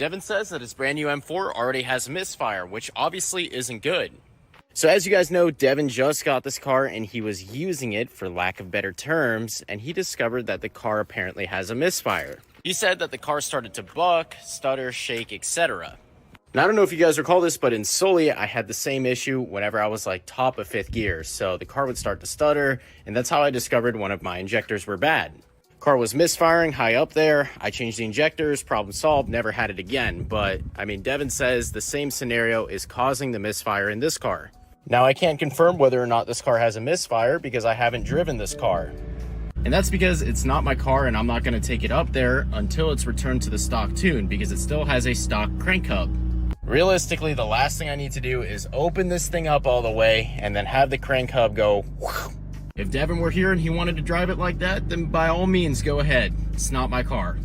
Devin says that his brand new M4 already has misfire, which obviously isn't good. So as you guys know, Devin just got this car and he was using it, for lack of better terms, and he discovered that the car apparently has a misfire. He said that the car started to buck, stutter, shake, etc. Now, I don't know if you guys recall this, but in Sully, I had the same issue whenever I was like top of 5th gear. So the car would start to stutter, and that's how I discovered one of my injectors were bad. Car was misfiring high up there. I changed the injectors, problem solved, never had it again. But I mean, Devin says the same scenario is causing the misfire in this car. Now, I can't confirm whether or not this car has a misfire because I haven't driven this car. And that's because it's not my car and I'm not going to take it up there until it's returned to the stock tune, because it still has a stock crank hub. Realistically, the last thing I need to do is open this thing up all the way and then have the crank hub go whoosh. If Devin were here and he wanted to drive it like that, then by all means, go ahead. It's not my car.